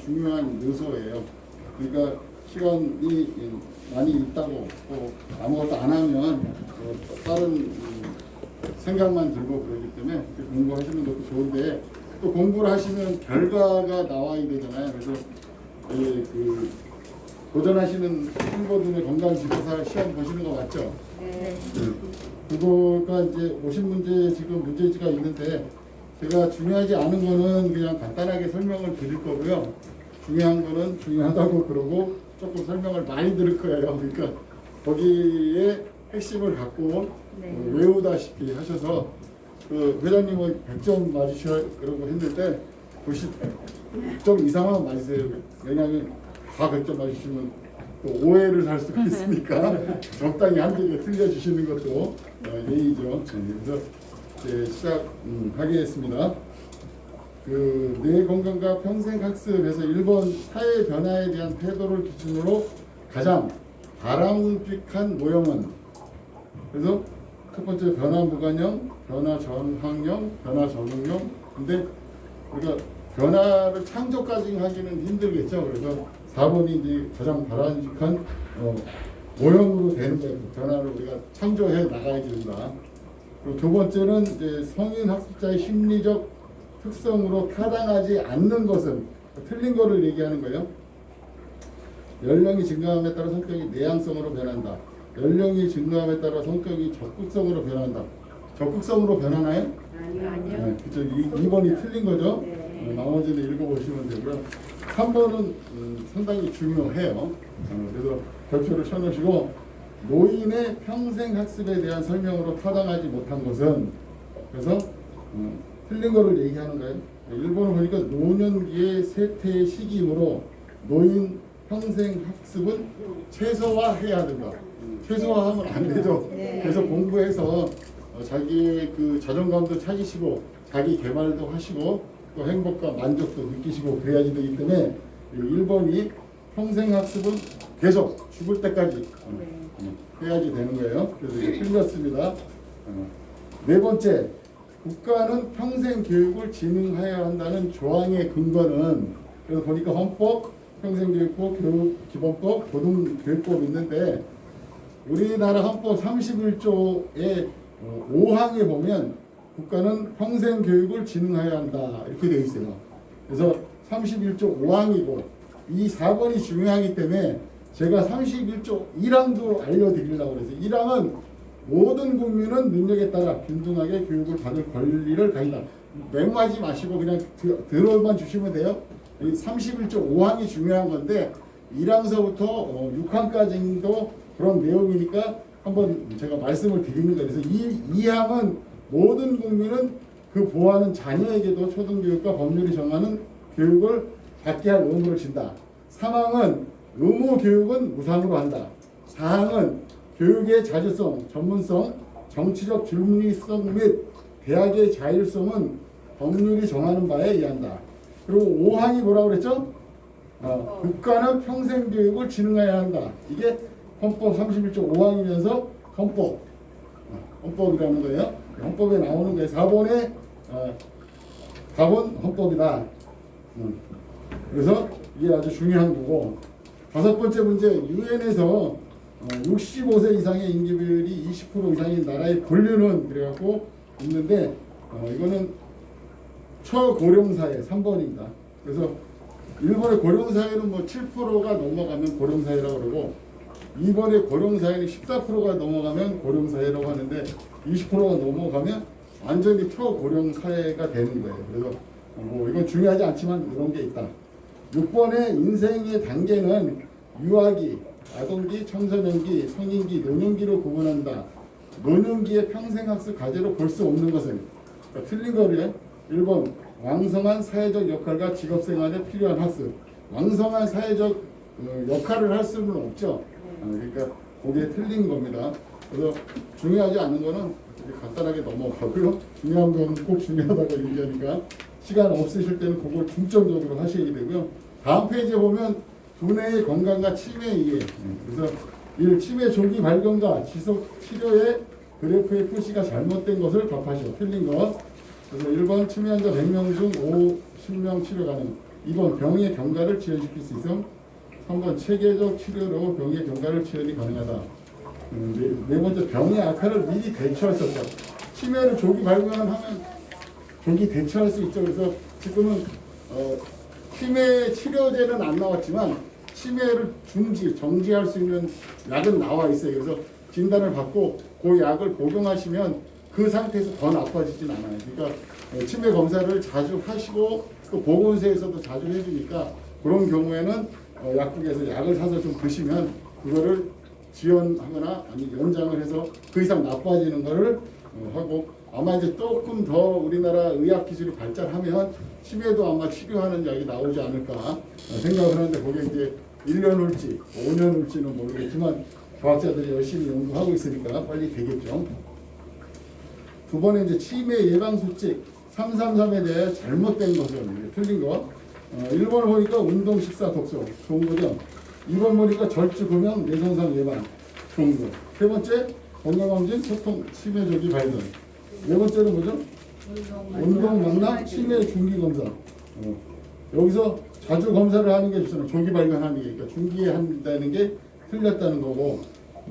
중요한 요소예요. 그러니까 시간이 많이 있다고 또 아무것도 안 하면 다른 생각만 들고 그러기 때문에 공부하시는 것도 좋은데 또 공부를 하시면 결과가 나와야 되잖아요. 그래서 그 도전하시는 친구들의 건강지도사 시험 보시는 거 맞죠? 네. 그거가 이제 50문제 지금 문제지가 있는데 제가 중요하지 않은 거는 그냥 간단하게 설명을 드릴 거고요. 중요한 거는 중요하다고 그러고 조금 설명을 많이 들을 거예요. 그러니까 거기에 핵심을 갖고 외우다시피 하셔서 그 회장님은 100점 맞으시라고 했는데 90점 이상만 맞으세요. 왜냐하면 다 100점 맞으시면 또 오해를 살 수가 있으니까 적당히 한두 개 틀려주시는 것도 예의죠. 그래서 이제 시작하겠습니다. 그 뇌 건강과 평생 학습에서 1번 사회 변화에 대한 태도를 기준으로 가장 바람직한 모형은, 그래서 첫 번째 변화 무관형, 변화 전환형, 변화 적응형. 근데 우리가 변화를 창조까지 하기는 힘들겠죠. 그래서 4번이 이제 가장 바람직한 모형으로 되는 거예요. 변화를 우리가 창조해 나가야 된다. 그리고 두 번째는 이제 성인 학습자의 심리적 특성으로 타당하지 않는 것은, 틀린 거를 얘기하는 거예요. 연령이 증가함에 따라 성격이 내향성으로 변한다. 연령이 증가함에 따라 성격이 적극성으로 변한다. 적극성으로 변하나요? 아니요. 네, 그쵸. 2번이 틀린 거죠. 네. 나머지는 읽어보시면 되고요. 3번은 상당히 중요해요. 그래서 별표를 쳐놓으시고, 노인의 평생 학습에 대한 설명으로 타당하지 못한 것은, 그래서 틀린 거를 얘기하는 거예요. 1번을 보니까 노년기의 쇠퇴의 시기이므로 노인 평생 학습은 최소화해야 된다. 최소화하면 안 되죠. 그래서 공부해서 자기의 그 자존감도 찾으시고 자기 개발도 하시고 또 행복과 만족도 느끼시고 그래야지 되기 때문에 1번이 평생 학습은 계속 죽을 때까지 해야지 되는 거예요. 그래서 이게 틀렸습니다. 네 번째, 국가는 평생 교육을 진행해야 한다는 조항의 근거는, 그래서 보니까 헌법, 평생교육법, 교육기본법, 고등교육법이 있는데 우리나라 헌법 31조의 5항에 보면 국가는 평생 교육을 진행해야 한다 이렇게 되어 있어요. 그래서 31조 5항이고 이 4번이 중요하기 때문에 제가 31조 1항도 알려드리려고 그래서 1항은 모든 국민은 능력에 따라 균등하게 교육을 받을 권리를 가진다. 메모하지 마시고 그냥 들어만 주시면 돼요. 31조 5항이 중요한 건데 1항서부터 6항까지도 그런 내용이니까 한번 제가 말씀을 드리는 거예요. 그래서 이 2항은 모든 국민은 그 보호하는 자녀에게도 초등교육과 법률이 정하는 교육을 받게 할 의무를 진다. 3항은 의무 교육은 무상으로 한다. 4항은 교육의 자주성, 전문성, 정치적 중립성 및 대학의 자율성은 법률이 정하는 바에 의한다. 그리고 5항이 뭐라고 그랬죠? 국가는 평생교육을 진행해야 한다. 이게 헌법 31조 5항이면서 헌법이라는 거예요. 헌법에 나오는 거예요. 4번에 답은 헌법이다. 그래서 이게 아주 중요한 거고, 다섯 번째 문제, 유엔에서 65세 이상의 인구 비율이 20% 이상인 나라의 분류는 그래갖고 있는데 이거는 초고령사회 3번입니다. 그래서 일본의 고령사회는 뭐 7%가 넘어가면 고령사회라고 그러고 2번의 고령사회는 14%가 넘어가면 고령사회라고 하는데 20%가 넘어가면 완전히 초고령사회가 되는 거예요. 그래서 뭐 이건 중요하지 않지만 이런 게 있다. 6번의 인생의 단계는 유아기, 아동기, 청소년기, 성인기, 노년기로 구분한다. 노년기의 평생학습 과제로 볼 수 없는 것은, 그러니까 틀린 거를 1번 왕성한 사회적 역할과 직업생활에 필요한 학습. 왕성한 사회적 역할을 할 수는 없죠. 그러니까 그게 틀린 겁니다. 그래서 중요하지 않은 거는 간단하게 넘어가고요. 중요한 건 꼭 중요하다고 얘기하니까 시간 없으실 때는 그걸 중점적으로 하셔야 되고요. 다음 페이지에 보면 두뇌의 건강과 치매 이해. 그래서 1. 치매 조기 발견과 지속 치료의 그래프의 표시가 잘못된 것을 답하시오. 틀린 것. 그래서 1번 치매 환자 100명 중 50명 치료 가능. 2번 병의 경과를 지연시킬 수 있음. 3번 체계적 치료로 병의 경과를 지연이 가능하다. 네 번째 병의 악화를 미리 대처할 수 없다. 치매를 조기 발견하면 조기 대처할 수 있죠. 그래서 지금은 치매 치료제는 안 나왔지만 치매를 정지할 수 있는 약은 나와 있어요. 그래서 진단을 받고 그 약을 복용하시면 그 상태에서 더 나빠지진 않아요. 그러니까 치매 검사를 자주 하시고 또 보건소에서도 자주 해주니까 그런 경우에는 약국에서 약을 사서 좀 드시면 그거를 지연하거나 아니면 연장을 해서 그 이상 나빠지는 거를 하고, 아마 이제 조금 더 우리나라 의학 기술이 발달하면 치매도 아마 치료하는 약이 나오지 않을까 생각을 하는데, 그게 이제 1년 후일지 5년 후일지는 모르겠지만 과학자들이 열심히 연구하고 있으니까 빨리 되겠죠. 두 번에 이제 치매 예방 수칙 333에 대해 잘못된 것을 틀린 거. 1번 보니까 운동, 식사, 독서 좋은 거죠. 2번 보니까 절주 금연, 뇌손상 예방 좋은 거. 세 번째 건강검진, 소통, 치매 조기 발견. 네 번째는 뭐죠? 운동, 만남, 치매 중기 검사. 여기서 자주 검사를 하는 게 좋잖아요. 조기 발견하는 게, 그러니까 중기에 한다는 게 틀렸다는 거고,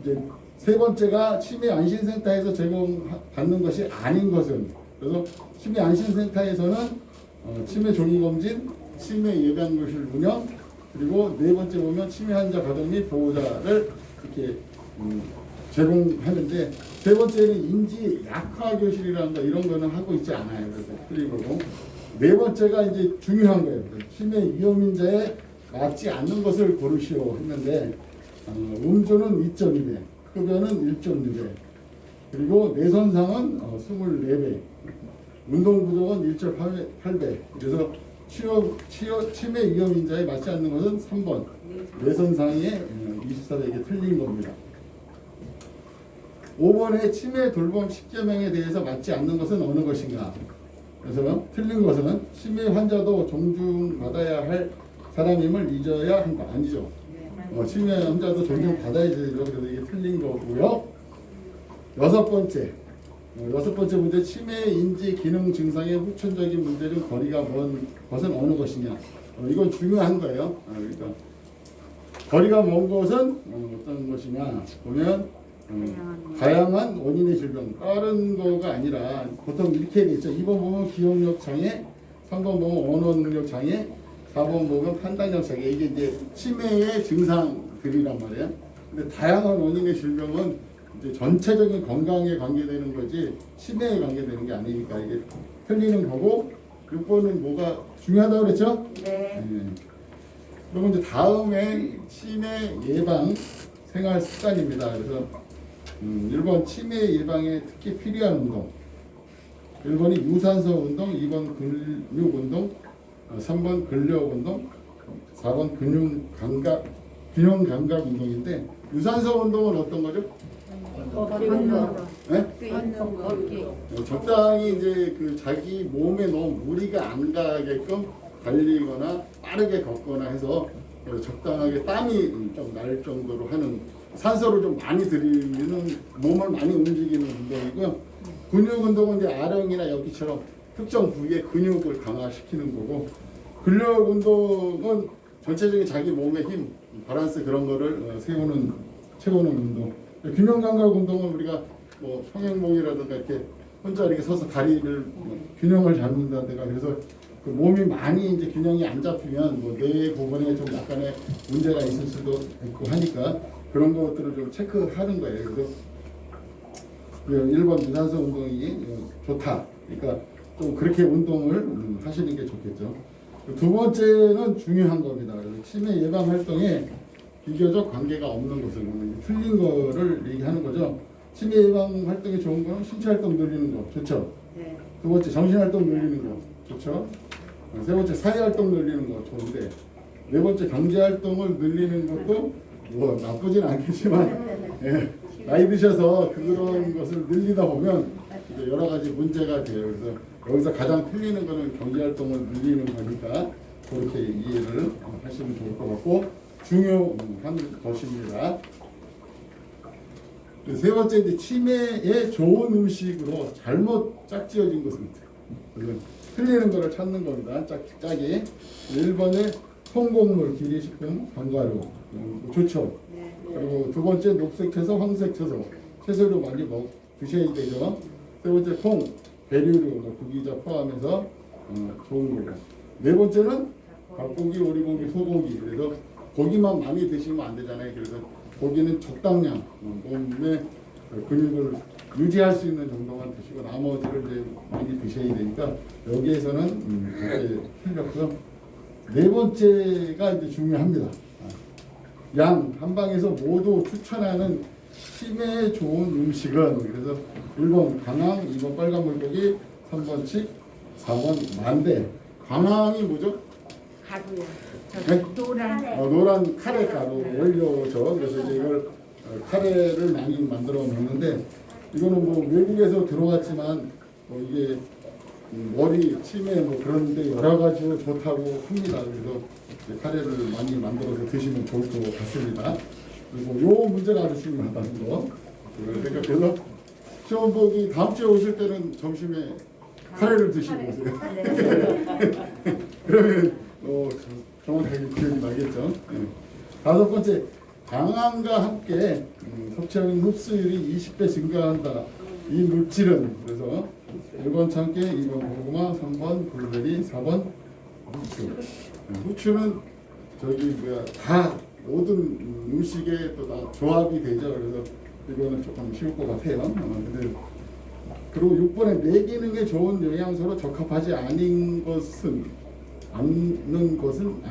이제 세 번째가 치매 안심센터에서 제공받는 것이 아닌 것은, 그래서 치매 안심센터에서는 치매 조기 검진, 치매 예방교실 운영, 그리고 네 번째 보면 치매 환자 가족 및 보호자를 이렇게 제공하는데, 세 번째는 인지 약화 교실이라는 거 이런 거는 하고 있지 않아요. 그래서 틀린 거고, 네 번째가 이제 중요한 거예요. 치매 위험인자에 맞지 않는 것을 고르시오 했는데, 음주는 2.2배, 흡연은 1.2배, 그리고 뇌손상은 24배, 운동 부족은 1.8배. 그래서 치매 위험인자에 맞지 않는 것은 3번 뇌손상의 24배, 이게 틀린 겁니다. 5번에 치매 돌봄 10계명에 대해서 맞지 않는 것은 어느 것인가? 그래서 틀린 것은 치매 환자도 존중받아야 할 사람임을 잊어야 한다. 아니죠. 치매 환자도 존중받아야지. 그래서 이게 틀린 거고요. 여섯 번째 문제, 치매 인지 기능 증상의 후천적인 문제 중 거리가 먼 것은 어느 것이냐. 이건 중요한 거예요. 그러니까 거리가 먼 것은 어떤 것이냐 보면 다양한 원인의 질병, 다른 거가 아니라 보통 이렇게 돼 있죠. 2번 보면 기억력 장애, 3번 보면 언어 능력 장애, 4번 보면 판단력 장애. 이게 이제 치매의 증상들이란 말이에요. 근데 다양한 원인의 질병은 이제 전체적인 건강에 관계되는 거지 치매에 관계되는 게 아니니까 이게 틀리는 거고, 6번은 뭐가 중요하다고 그랬죠? 네. 그리고 이제 다음에 치매 예방 생활 습관입니다. 그래서 1번 치매 예방에 특히 필요한 운동, 1번이 유산소 운동, 2번 근육 운동, 3번 근력 운동, 4번 균형 감각 운동인데, 유산소 운동은 어떤 거죠? 네? 적당히 이제 그 자기 몸에 너무 무리가 안 가게끔 달리거나 빠르게 걷거나 해서 적당하게 땀이 좀 날 정도로 하는, 산소를 좀 많이 들이는, 몸을 많이 움직이는 운동이고요. 근육 운동은 이제 아령이나 여기처럼 특정 부위의 근육을 강화시키는 거고, 근력 운동은 전체적인 자기 몸의 힘, 밸런스 그런 거를 채우는 운동. 균형 감각 운동은 우리가 뭐 평행봉이라든가 이렇게 혼자 이렇게 서서 다리를 균형을 잡는다든가, 그래서 그 몸이 많이 이제 균형이 안 잡히면 뭐 뇌 부분에 좀 약간의 문제가 있을 수도 있고 하니까 그런 것들을 좀 체크하는 거예요. 그래서 1번 유산소 운동이 좋다. 그러니까 좀 그렇게 운동을 하시는 게 좋겠죠. 두 번째는 중요한 겁니다. 치매 예방 활동에 비교적 관계가 없는 것을, 틀린 거를 얘기하는 거죠. 치매 예방 활동이 좋은 거는 신체 활동 늘리는 거 좋죠. 네. 두 번째 정신 활동 늘리는 거 좋죠. 세 번째 사회 활동 늘리는 거 좋은데, 네 번째 경제 활동을 늘리는 것도 뭐 나쁘진 않겠지만, 나이 드셔서 그런 것을 늘리다 보면 이제 여러 가지 문제가 돼요. 그래서 여기서 가장 틀리는 거는 경제 활동을 늘리는 거니까 그렇게 이해를 하시면 좋을 것 같고, 중요한 것입니다. 세 번째, 이제 치매에 좋은 음식으로 잘못 짝지어진 것입니다. 틀리는 거를 찾는 겁니다. 짝이. 1번에 통곡물, 기리식품, 견과류 좋죠. 그리고 두 번째 녹색 채소, 황색 채소. 채소를 많이 드셔야 되죠. 세 번째 콩, 배류류, 구기자 포함해서 좋은 거고. 네 번째는 닭고기, 오리고기, 소고기. 그래서 고기만 많이 드시면 안 되잖아요. 그래서 고기는 적당량 몸에 근육을 유지할 수 있는 정도만 드시고 나머지를 이제 많이 드셔야 되니까 여기에서는 그게 틀렸고요. 네 번째가 이제 중요합니다. 양 한방에서 모두 추천하는 치매에 좋은 음식은 그래서 1번 광항, 2번 빨간 물고기, 3번 칡, 4번 만대. 광항이 뭐죠? 가루요. 네? 노란 노란 카레 가루 원료죠. 그래서 이제 이걸 카레를 많이 만들어 먹는데 이거는 뭐 외국에서 들어왔지만 뭐 이게 머리 치매 뭐 그런데 여러 가지로 좋다고 합니다. 그래서 카레를 많이 만들어서 드시면 좋을 것 같습니다. 그리고 요 문제가 아주 중요하다는 거. 그래서 시험 보기 다음 주에 오실 때는 점심에 카레를 드시고 오세요. 그러면 정확하게 기억이 나겠죠. 다섯 번째, 방암과 함께 섭취하는 흡수율이 20배 증가한다. 이 물질은 그래서 1번 참깨, 2번 고구마, 3번 블루베리, 4번 후추. 후추는 다 모든 음식에 또 다 조합이 되죠. 그래서 이거는 조금 쉬울 것 같아요. 근데 그리고 6번에 뇌 기능에 좋은 영양소로 적합하지 않은 것은 아닌 것은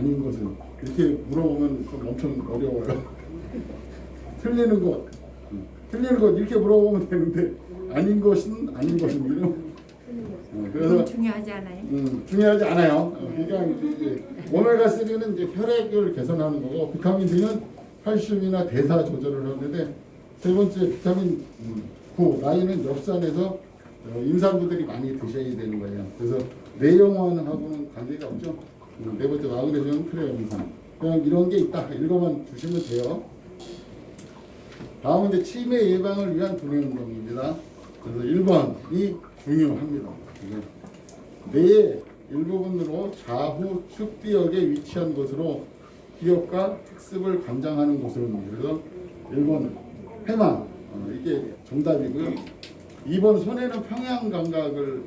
이렇게 물어보면 좀 엄청 어려워요. 틀리는 것 이렇게 물어보면 되는데 아닌 것은 이런. 그래서 중요하지 않아요? 중요하지 않아요. 그러니까 이제 오메가3는 이제 혈액을 개선하는 거고 비타민 D는 칼슘이나 대사 조절을 하는데 세 번째 비타민 9 나이는 엽산에서 임산부들이 많이 드셔야 되는 거예요. 그래서 뇌영양하고는 관계가 없죠. 네 번째 마그네슘, 크레om산. 그냥 이런 게 있다. 읽어만 주시면 돼요. 다음은 이제 치매 예방을 위한 분해운동입니다. 그래서 1번이 중요합니다. 뇌의 일부분으로 좌우 축뒤역에 위치한 것으로 기억과 학습을 관장하는 곳은 그래서 1번 해마 이게 정답이고요. 2번 손해는 평양 감각을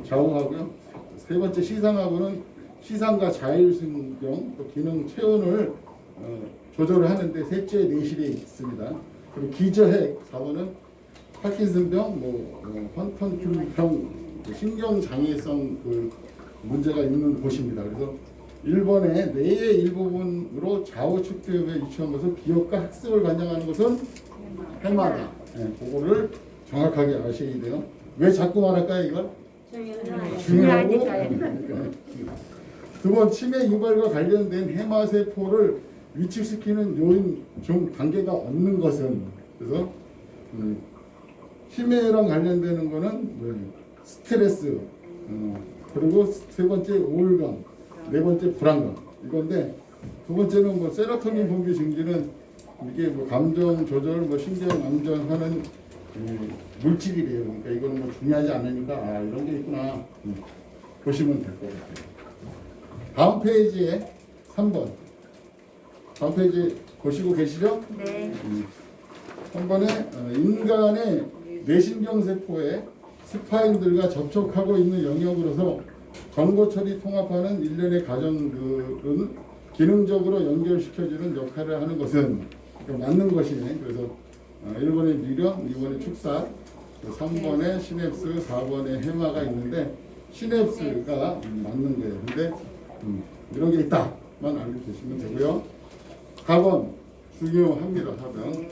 좌우하고요. 세 번째 시상하고는 시상과 자율신경 또 기능 체온을 조절을 하는데 셋째 뇌실에 있습니다. 그리고 기저핵 4번은 파킨슨병, 헌팅턴병 신경장애성 문제가 있는 곳입니다. 그래서 1번에 뇌의 일부분으로 좌우 축두엽에 위치한 것은 기억과 학습을 관장하는 것은 해마다. 그거를 정확하게 아셔야 돼요. 왜 자꾸 말할까요, 이걸? 중요하고. 두 번 치매 유발과 관련된 해마세포를 위축시키는 요인 중 관계가 없는 것은 그래서 치매랑 관련되는 거는 스트레스 그리고 세 번째 우울감 네 번째 불안감 이건데 두 번째는 뭐 세로토닌 분비 증진은 이게 뭐 감정 조절 뭐 신경 안정하는 물질이래요. 그러니까 이거는 뭐 중요하지 않으니까 이런 게 있구나 보시면 될 것 같아요. 다음 페이지에 3번 다음 페이지 보시고 계시죠? 네. 3번에 인간의 뇌신경세포에 스파인들과 접촉하고 있는 영역으로서 정보 처리 통합하는 일련의 과정들은 기능적으로 연결시켜주는 역할을 하는 것은 맞는 것이네. 그래서 1번에 미련, 2번에 축사, 3번에 시냅스, 4번에 해마가 있는데 시냅스가 맞는 거예요. 근데 이런 게 있다만 알고 계시면 되고요. 4번 중요합니다. 4번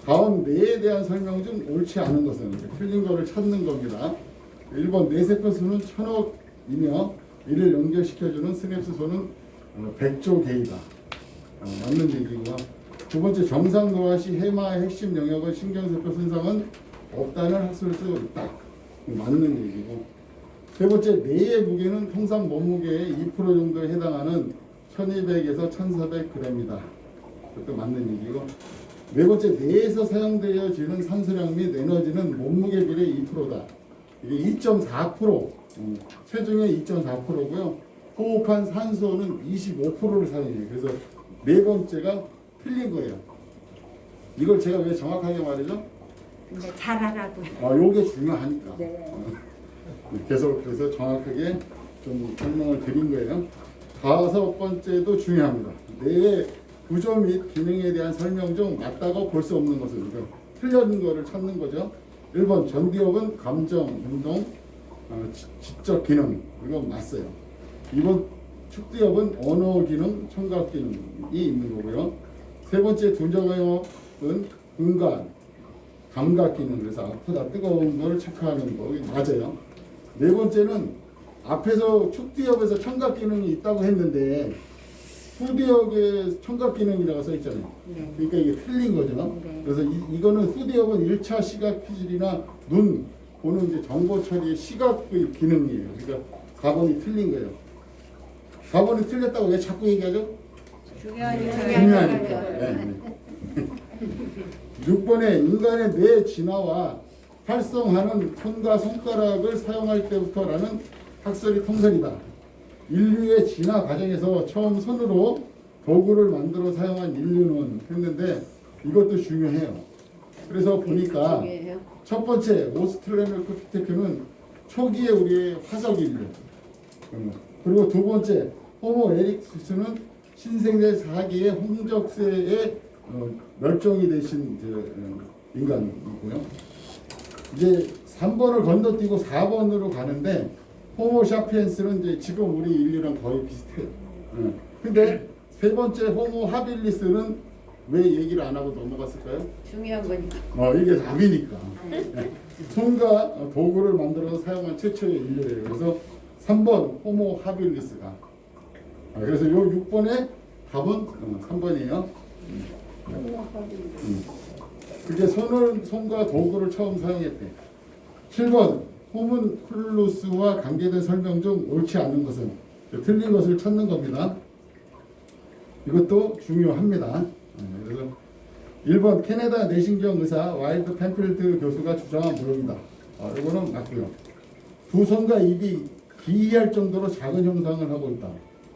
다음 뇌에 대한 설명 중 옳지 않은 것은 틀린 거를 찾는 겁니다. 1번 뇌세포 수는 1000억이며 이를 연결시켜주는 스냅스 수는 100조 개이다. 맞는 얘기고요. 두 번째 정상 노화 시 해마의 핵심 영역은 신경세포 손상은 없다는 학술 수 있다. 맞는 얘기고. 세 번째 뇌의 무게는 통상 몸무게의 2% 정도에 해당하는 1200에서 1400g이다. 그것도 맞는 얘기고. 네 번째 뇌에서 사용되어지는 산소량 및 에너지는 몸무게 비례 2%다. 이게 2.4% 체중의 2.4%고요. 호흡한 산소는 25%를 사용해요. 그래서 네 번째가 틀린 거예요. 이걸 제가 왜 정확하게 말이죠? 근데 잘하라고. 요게 중요하니까. 네. 계속해서 정확하게 좀 설명을 드린 거예요. 다섯 번째도 중요합니다. 뇌의 구조 및 기능에 대한 설명 중 맞다고 볼 수 없는 것은 이거 틀린 거를 찾는 거죠. 1번 전두엽은 감정, 운동, 지적 기능 이건 맞어요. 2번 축두엽은 언어 기능, 청각 기능이 있는 거고요. 세 번째 두저염은 음감, 감각 기능 그래서 아프다 뜨거운 걸 체크하는 거 맞아요. 네 번째는 앞에서 축두엽에서 청각 기능이 있다고 했는데 후두엽에 청각 기능이라고 써 있잖아요. 네. 그러니까 이게 틀린 거죠. 네. 그래서 이거는 후두엽은 1차 시각 피질이나 눈 보는 이제 정보 처리의 시각의 기능이에요. 그러니까 4번이 틀린 거예요. 4번이 틀렸다고 왜 자꾸 얘기하죠? 중요하니까. 네. 6번에 인간의 뇌 진화와 활성화는 손과 손가락을 사용할 때부터라는 학설이 통설이다. 인류의 진화 과정에서 처음 손으로 도구를 만들어 사용한 인류는 했는데 이것도 중요해요. 그래서 보니까 첫 번째 오스트랄로피테크는 초기에 우리의 화석 인류. 그리고 두 번째 호모 에릭투스는 신생대 4기의 홍적세의 멸종이 되신 인간이고요. 이제 3번을 건너뛰고 4번으로 가는데 호모 샤피엔스는 이제 지금 우리 인류랑 거의 비슷해요. 근데 세 번째 호모 하빌리스는 왜 얘기를 안 하고 넘어갔을까요? 중요한 거니까. 이게 답이니까. 손과 도구를 만들어서 사용한 최초의 인류예요. 그래서 3번 호모 하빌리스가. 그래서 요 6번의 답은 3번이에요. 그게 손과 도구를 처음 사용했대. 7번 호문클루스와 관계된 설명 중 옳지 않은 것은 틀린 것을 찾는 겁니다. 이것도 중요합니다. 그래서 1번 캐나다 뇌신경 의사 와일드 펜필드 교수가 주장한 무렵이다. 이거는 맞고요. 두 손과 입이 기이할 정도로 작은 형상을 하고 있다.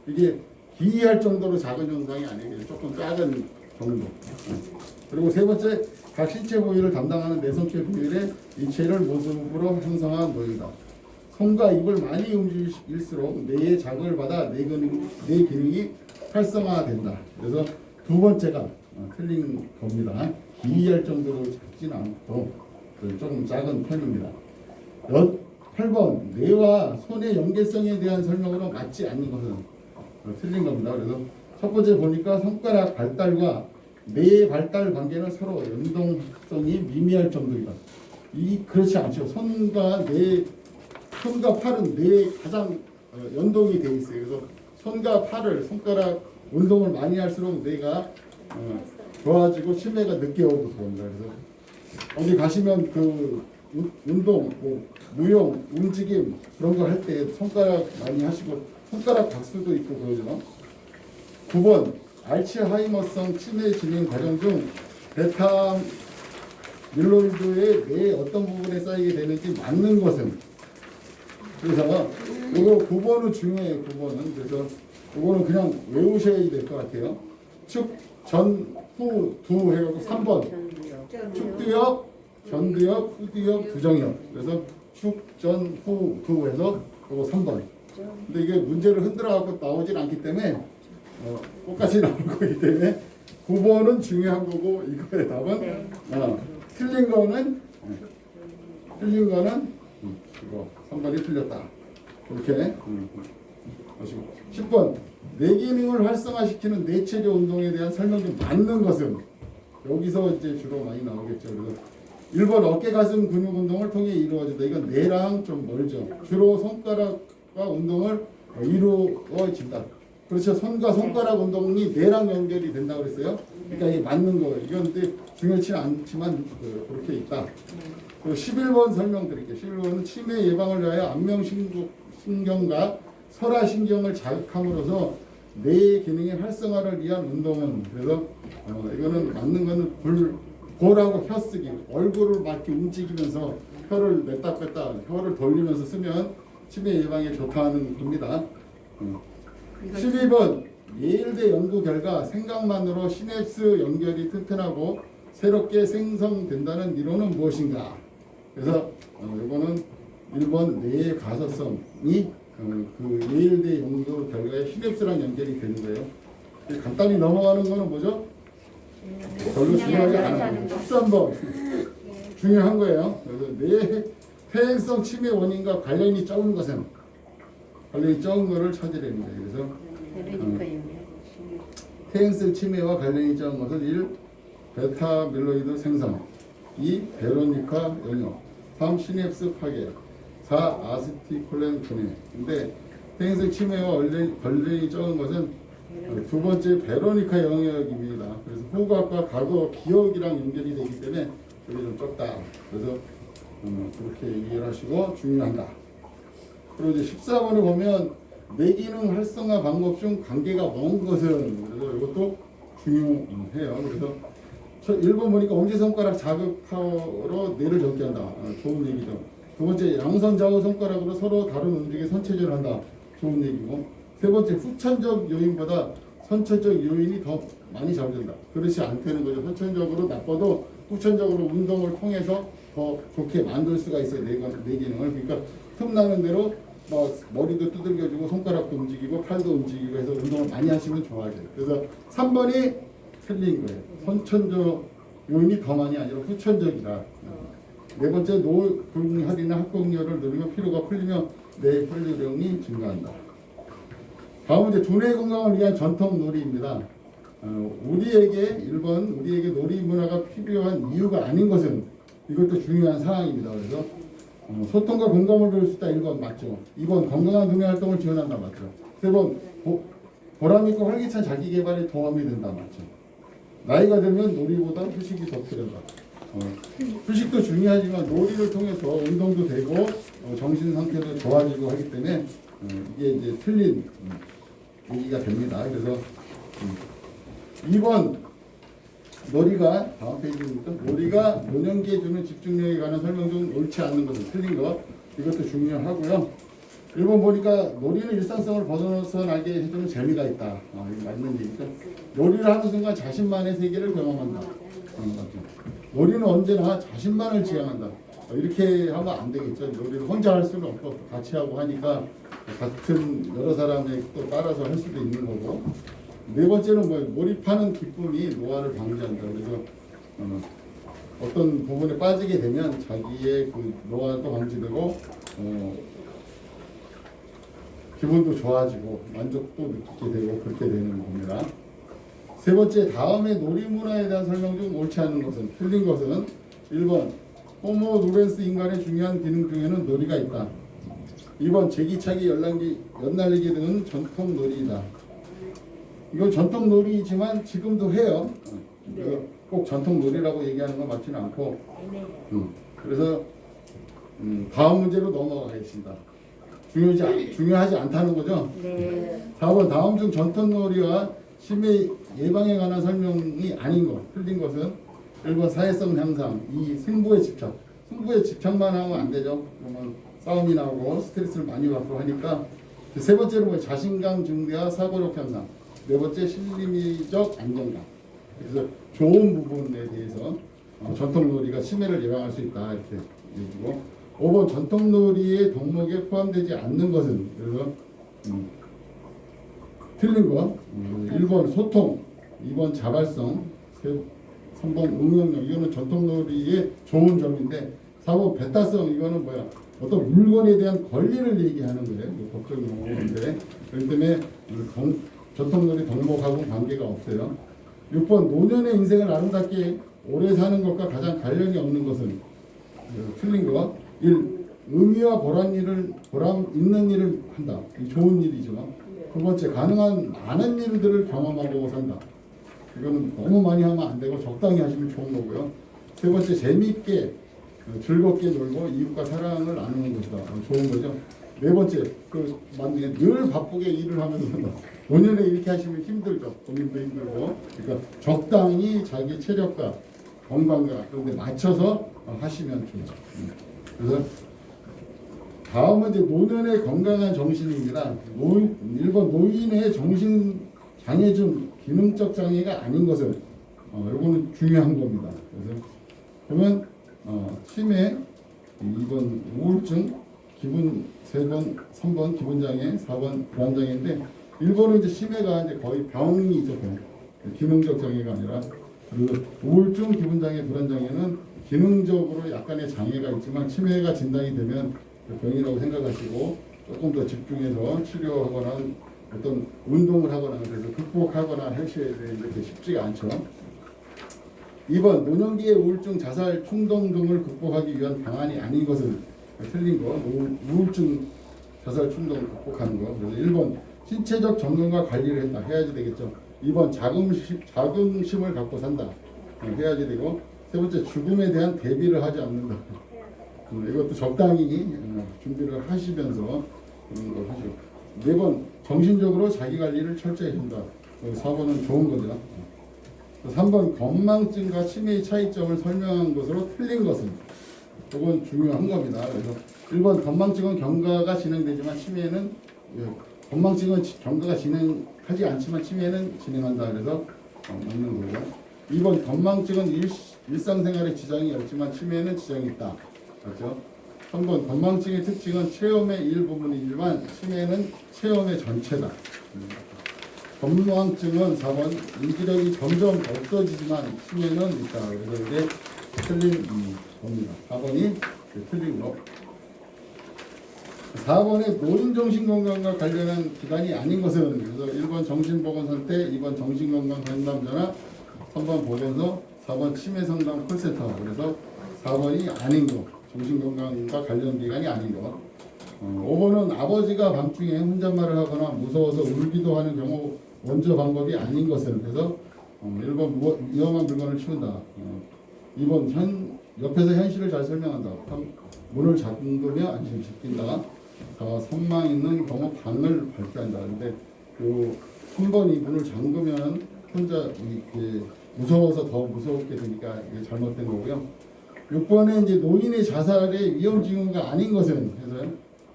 이게 기이할 정도로 작은 형상이 아니에요. 조금 작은 정도. 그리고 세 번째 각 신체 부위를 담당하는 내성체 부위의 인체를 모습으로 형성한 뇌이다. 손과 입을 많이 움직일수록 뇌의 자극을 받아 뇌 기능이 활성화된다. 그래서 두 번째가 틀린 겁니다. 기이할 정도로 작진 않고 조금 작은 편입니다. 8번 뇌와 손의 연계성에 대한 설명으로 맞지 않는 것은 틀린 겁니다. 그래서 첫 번째 보니까 손가락 발달과 뇌의 발달 관계는 서로 연동성이 미미할 정도이다. 그렇지 않죠. 손과 팔은 뇌에 가장 연동이 돼 있어요. 그래서 손과 팔을 손가락 운동을 많이 할수록 뇌가 좋아지고 치매가 늦게 오고 그럽니다. 그래서 어디 가시면 그 운동, 무용, 움직임 그런 거 할 때 손가락 많이 하시고 손가락 박수도 있고 그러죠. 9번 알츠하이머성 치매 진행 과정 중 베타 밀로이드의 뇌의 어떤 부분에 쌓이게 되는지 맞는 것은 그래서 이거 9번은 중요해요. 9번은 그래서 이거는 그냥 외우셔야 될 것 같아요. 축, 전, 후, 두 해가지고 3번 축두엽, 전두엽, 후두엽, 부정엽. 그래서 축, 전, 후, 두 해서 이거 3번. 근데 이게 문제를 흔들어갖고 나오진 않기 때문에 똑같이 나올 거기 때문에 9번은 중요한 거고 이거의 답은 틀린 거는 이거 3번이 틀렸다. 이렇게 하시고 10번 뇌 기능을 활성화시키는 뇌체조 운동에 대한 설명 중 맞는 것은 여기서 이제 주로 많이 나오겠죠. 그래서 1번 어깨 가슴 근육 운동을 통해 이루어진다. 이건 뇌랑 좀 멀죠. 주로 손가락과 운동을 이루어진다. 그렇죠. 손과 손가락 운동이 뇌랑 연결이 된다고 그랬어요. 그러니까 이게 맞는 거예요. 이건 근데 중요치는 않지만 그렇게 있다. 그리고 11번 설명드릴게요. 11번은 치매 예방을 위하여 안면신경과 설화신경을 자극함으로써 뇌 기능의 활성화를 위한 운동은 그래서 이거는 맞는 거는 볼하고 혀 쓰기 얼굴을 막 이렇게 움직이면서 혀를 냈다 뺐다 혀를 돌리면서 쓰면 치매 예방에 좋다는 겁니다. 이거 12번 예일대 연구 결과 생각만으로 시냅스 연결이 튼튼하고 새롭게 생성된다는 이론은 무엇인가? 그래서 이거는 1번 뇌의 가소성이 그 예일대 연구 결과에 시냅스랑 연결이 되는 거예요. 간단히 넘어가는 거는 뭐죠? 별로 중요하지 않아요. 13번 중요한 거예요. 그래서 뇌 퇴행성 치매 원인과 관련이 적은 것은 관련이 적은 거를 찾으려는 거예요. 그래서 퇴행성 치매와 관련이 적은 것은 1. 베타 밀로이드 생성 2. 베로니카 영역 3. 시냅스 파괴 4. 아세틸콜린 분해. 근데 퇴행성 치매와 관련이 적은 것은 두 번째 베로니카 영역입니다. 그래서 후각과 과거 기억이랑 연결이 되기 때문에 여기 좀 적다. 그래서 그렇게 이해를 하시고 중요한다. 그리고 이제 14번에 보면 뇌기능 활성화 방법 중 관계가 먼 것은 그래서 이것도 중요해요. 그래서 1번 보니까 엄지손가락 자극파워로 뇌를 적게한다. 좋은 얘기죠. 두 번째 양손 좌우 손가락으로 서로 다른 움직임에 선체질을 한다. 좋은 얘기고. 세 번째 후천적 요인보다 선천적 요인이 더 많이 작용된다. 그렇지 않다는 거죠. 선천적으로 나빠도 후천적으로 운동을 통해서 더 좋게 만들 수가 있어요. 뇌 기능을. 그러니까 틈나는 대로 뭐 머리도 두들겨주고 손가락도 움직이고 팔도 움직이고 해서 운동을 많이 하시면 좋아져요. 그래서 3번이 틀린 거예요. 선천적 요인이 더 많이 아니라 후천적이다. 네 번째 노불합이나 합곡열을 누르면 피로가 풀리며 뇌 혈류량이 증가한다. 다음은 이제 두뇌 건강을 위한 전통 놀이입니다. 우리에게 1번 우리에게 놀이 문화가 필요한 이유가 아닌 것은 이것도 중요한 사항입니다. 그래서 소통과 공감을 배울 수 있다. 1번 맞죠. 2번 건강한 두뇌 활동을 지원한다. 맞죠. 3번 보람있고 활기찬 자기개발에 도움이 된다. 맞죠. 나이가 들면 놀이보다 휴식이 더 필요하다. 휴식도 중요하지만 놀이를 통해서 운동도 되고 정신 상태도 좋아지고 하기 때문에 이게 이제 틀린 얘기가 됩니다. 그래서 2번 놀이가 다음 페이지입니다. 놀이가 노년기에 주는 집중력에 관한 설명 중 옳지 않는 것은 틀린 것. 이것도 중요하고요. 1번 보니까 놀이는 일상성을 벗어나게 해주는 재미가 있다. 이거 맞는 얘기죠. 놀이를 하는 순간 자신만의 세계를 경험한다. 놀이는 언제나 자신만을 지향한다. 이렇게 하면 안 되겠죠. 놀이를 혼자 할 수는 없고 같이 하고 하니까 같은 여러 사람에 또 따라서 할 수도 있는 거고. 네 번째는 뭐 몰입하는 기쁨이 노화를 방지한다. 그래서 어떤 부분에 빠지게 되면 자기의 그 노화도 방지되고 기분도 좋아지고 만족도 느끼게 되고 그렇게 되는 겁니다. 세 번째, 다음의 놀이 문화에 대한 설명 중 옳지 않은 것은 틀린 것은 1번 호모 누렌스 인간의 중요한 기능 중에는 놀이가 있다. 2번 제기차기 연날리기 등은 전통 놀이이다. 이건 전통 놀이지만 지금도 해요. 꼭 전통 놀이라고 얘기하는 건 맞지는 않고. 그래서 다음 문제로 넘어가겠습니다. 중요하지 않다는 거죠. 네. 4번 다음 중 전통 놀이와 치매 예방에 관한 설명이 아닌 것. 틀린 것은 1번 사회성 향상, 2 승부에 집착. 승부에 집착만 하면 안 되죠. 그러면 싸움이 나오고 스트레스를 많이 받고 하니까. 세 번째로 뭐 자신감 증대와 사고력 향상. 네 번째 심리적 안정감. 그래서 좋은 부분에 대해서 전통놀이가 치매를 예방할 수 있다 이렇게 얘기고. 5번 전통놀이의 덕목에 포함되지 않는 것은 그래서 틀린 거. 1번 소통, 2번 자발성, 3번 응용력. 이거는 전통놀이의 좋은 점인데 4번 배타성. 이거는 뭐야? 어떤 물건에 대한 권리를 얘기하는 거예요. 법적 용어인데 그렇기 때문에 전통놀이 덕목하고 관계가 없어요. 6번 노년의 인생을 아름답게 오래 사는 것과 가장 관련이 없는 것은 틀린 거. 1. 의미와 보람 있는 일을 한다. 이 좋은 일이죠. 두 번째, 가능한 많은 일들을 경험하고 산다. 이거는 너무 많이 하면 안 되고 적당히 하시면 좋은 거고요. 세 번째, 재미있게 즐겁게 놀고 이웃과 사랑을 나누는 것이다. 좋은 거죠. 네 번째, 만약에 늘 바쁘게 일을 하면서 노년에 이렇게 하시면 힘들죠. 본인도 힘들고. 그러니까 적당히 자기 체력과 건강과 그런 데 맞춰서 하시면 좋죠. 그래서 다음은 이제 노년의 건강한 정신입니다. 1번 노인의 정신 장애 중 기능적 장애가 아닌 것은 이거는 중요한 겁니다. 그래서 그러면 치매, 2번 우울증, 기분 3번, 3번 기분 장애, 4번 불안 장애인데 1번은 이제 치매가 이제 거의 병이죠, 병. 기능적 장애가 아니라 그리고 우울증, 기분 장애, 불안 장애는 기능적으로 약간의 장애가 있지만 치매가 진단이 되면 병이라고 생각하시고 조금 더 집중해서 치료하거나 어떤 운동을 하거나 그래서 극복하거나 하셔야 되는데 쉽지가 않죠. 2번 노년기의 우울증, 자살, 충동 등을 극복하기 위한 방안이 아닌 것은 틀린 거. 우울증, 자살, 충동 극복하는 거. 그래서 1번 신체적 점검과 관리를 했다. 해야지 되겠죠. 2번 자긍심을 갖고 산다. 해야지 되고 세 번째 죽음에 대한 대비를 하지 않는다. 이것도 적당히 준비를 하시면서 그런 걸 하죠. 4번 정신적으로 자기 관리를 철저히 한다. 4번은 좋은 거죠. 3번 건망증과 치매의 차이점을 설명한 것으로 틀린 것은 이건 중요한 겁니다. 그래서 1번 건망증은 경과가 진행되지만 치매는 건망증은 경과가 진행하지 않지만 치매는 진행한다. 그래서 맞는 거고 2번 건망증은 일상생활에 지장이 없지만 치매는 지장이 있다. 그렇죠? 3번 건망증의 특징은 체험의 일부분이지만 치매는 체험의 전체다. 건망증은 4번 인지력이 점점 없어지지만 치매는 있다. 그래서 이게 틀린 겁니다. 4번이 틀린 거. 4번에 노인정신건강과 관련한 기관이 아닌 것은 그래서 1번 정신보건선택, 2번 정신건강상담전화, 3번 보건소, 4번 치매상담 콜센터. 그래서 4번이 아닌 거. 정신건강과 관련 기관이 아닌 거. 5번은 아버지가 밤중에 혼잣말을 하거나 무서워서 울기도 하는 경우 원저 방법이 아닌 것은 그래서 1번 위험한 물건을 치운다. 2번 옆에서 현실을 잘 설명한다. 3, 문을 잠그며 안심시킨다. 4, 선망 있는 경우 방을 발표한다. 근데 그 3번이 문을 잠그면 혼자 이렇게 무서워서 더 무섭게 되니까 이게 잘못된 거고요. 6번에 이제 노인의 자살의 위험 징후가 아닌 것은 그래서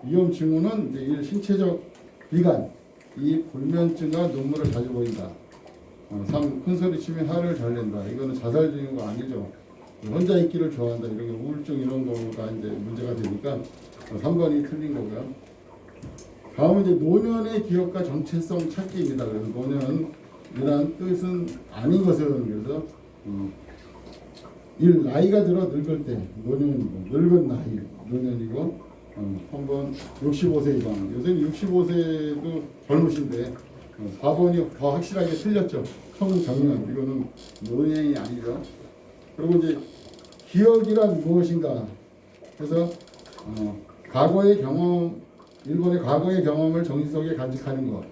위험 징후는 이제 신체적 비관, 이 불면증과 눈물을 자주 보인다. 3. 큰소리 치며 화를 잘 낸다. 이거는 자살 징후가 아니죠. 혼자 있기를 좋아한다. 이런 게 우울증 이런 거가 이제 문제가 되니까 3번이 틀린 거고요. 다음은 이제 노년의 기억과 정체성 찾기입니다. 그래서 노년이란 뜻은 아닌 것은 그래서 1. 나이가 들어 늙을 때 노년이고 늙은 나이 노년이고 3번 65세 이상 요새는 65세도 젊으신데 4번이 더 확실하게 틀렸죠. 청정년 이거는 노년이 아니죠. 그리고 이제 기억이란 무엇인가 그래서 과거의 경험 1번의 과거의 경험을 정신 속에 간직하는 것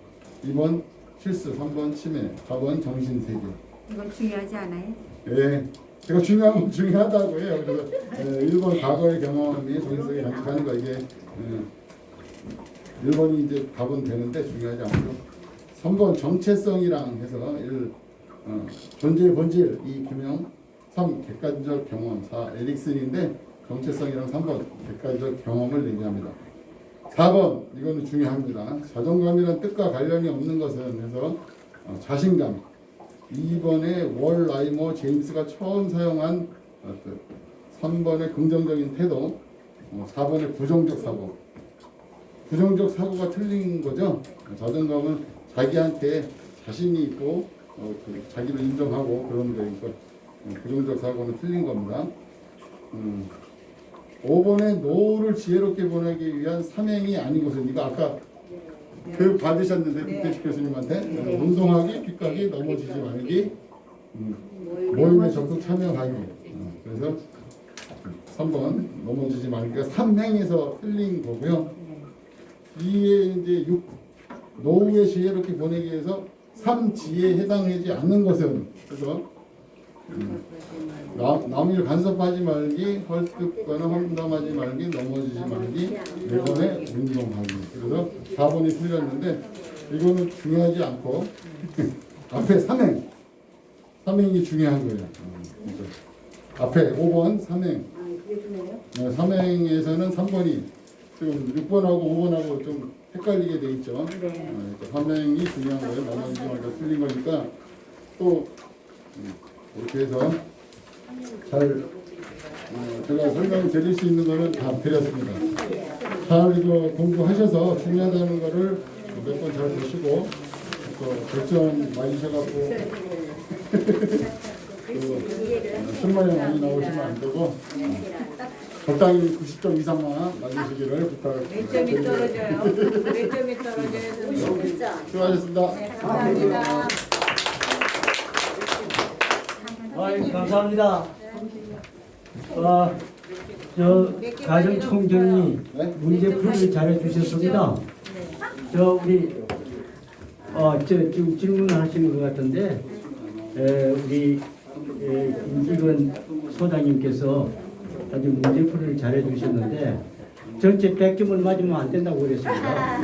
2번 실수 3번 치매 4번 정신세계. 이건 중요하지 않아요? 예. 제가 중요하다고 해요. 그래서 1번 과거의 경험이 정신 속에 간직하는 거 이게 1번이 이제 답은 되는데 중요하지 않고 3번 정체성이랑 해서 1 존재의 본질 이 규명 3 객관적 경험 4 에릭슨인데 정체성이랑 3번 객관적 경험을 얘기합니다. 4번 이거는 중요합니다. 자존감이란 뜻과 관련이 없는 것은 해서 자신감 2번에 월 라이머 제임스가 처음 사용한 3번의 긍정적인 태도 4번의 부정적 사고 부정적 사고가 틀린 거죠. 자존감은 자기한테 자신이 있고 자기를 인정하고 그런 데니까 부정적 사고는 틀린 겁니다. 5번에 노후를 지혜롭게 보내기 위한 삼행이 아닌 것은 이거 아까 교육 받으셨는데 김태식 교수님한테 운동하기, 귓가기, 넘어지지 말기, 모임에 적극 참여하기. 그래서 3번 넘어지지 말기가 3행에서 틀린 거고요. 이에 이제 6 노후에 지혜롭게 보내기 위해서 3지에 해당하지 않는 것은 그래서 남을 간섭하지 말기, 헐뜯거나 험담하지 말기, 넘어지지 말기, 매번에 운동하기. 그래서 4번이 틀렸는데 이거는 중요하지 않고 앞에 3행이 중요한 거예요. 앞에 5번 3행. 3행에서는 3번이 지금 6번하고 5번하고 좀 헷갈리게 돼 있죠. 네. 화면이 중요한 거예요. 나머지 말고 틀린 거니까 또 이렇게 해서 잘 제가 설명 드릴 수 있는 거는 다 드렸습니다. 잘 이거 공부하셔서 중요하다는 거를 몇 번 잘 보시고 또 결정 많이 하셔갖고 실마리 많이 나오시면 안 되고 적당히 90점 이상만 맞으시기를 몇 점이 부탁드립니다. 떨어져요? 몇 점이 떨어져요? 수고하셨습니다. 감사합니다. 감사합니다. 저 가정총정리 네? 문제풀이를 잘해주셨습니다. 저 우리 저 지금 질문하시는 것 같은데 우리 임직원 소장님께서 아주 문제풀이를 잘해주셨는데 전체 100점을 맞으면 안 된다고 그랬습니다.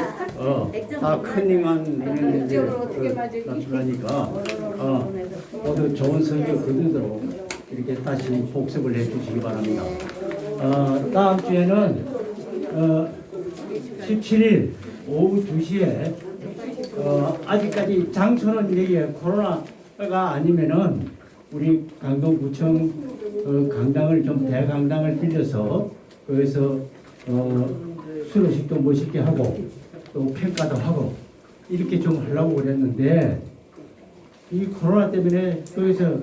다 커닝한 이런 이제 나타나니까 모두 좋은 성적 거두도록 이렇게 다시 복습을 해주시기 바랍니다. 다음 주에는 17일 오후 2시에 아직까지 장소는 이게 코로나가 아니면은 우리 강동구청 강당을 좀 대강당을 빌려서 거기서 수료식도 멋있게 하고 또 평가도 하고 이렇게 좀 하려고 그랬는데 이 코로나 때문에 거기서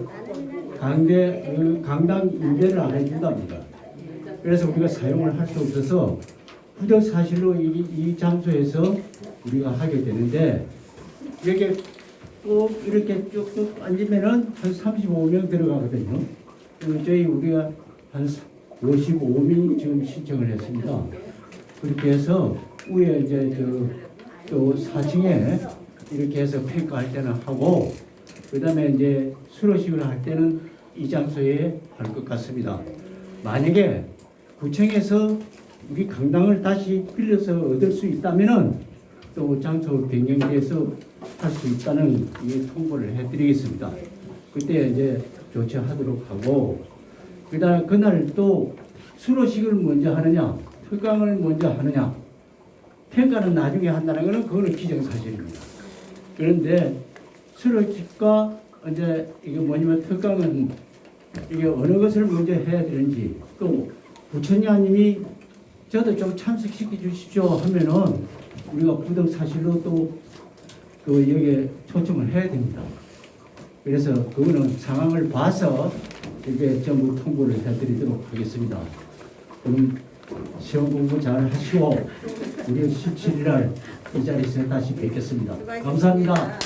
강당 임대를 안 해준답니다. 그래서 우리가 사용을 할 수 없어서 부적 사실로 이 장소에서 우리가 하게 되는데 이렇게 꼭 이렇게 쭉쭉 앉으면은 한 35명 들어가거든요. 저희 우리가 한 55명 지금 신청을 했습니다. 그렇게 해서 위에 이제 또 4층에 이렇게 해서 평가할 때는 하고 그 다음에 이제 수료식을 할 때는 이 장소에 할 것 같습니다. 만약에 구청에서 우리 강당을 다시 빌려서 얻을 수 있다면은 또 장소 변경돼서 할 수 있다는 이 통보를 해드리겠습니다. 그때 이제 조치하도록 하고 그다음 그날 또 수료식을 먼저 하느냐 특강을 먼저 하느냐 평가는 나중에 한다는 것은 그거는 기정사실입니다. 그런데 수료식과 이제 이게 뭐냐면 특강은 이게 어느 것을 먼저 해야 되는지 또 부처님이 저도 좀 참석시켜 주십시오 하면은 우리가 부득 사실로 또 그 여기에 초청을 해야 됩니다. 그래서 그거는 상황을 봐서 이렇게 전부 통보를 해드리도록 하겠습니다. 그럼 시험 공부 잘 하시고 우리 17일 날 이 자리에서 다시 뵙겠습니다. 감사합니다.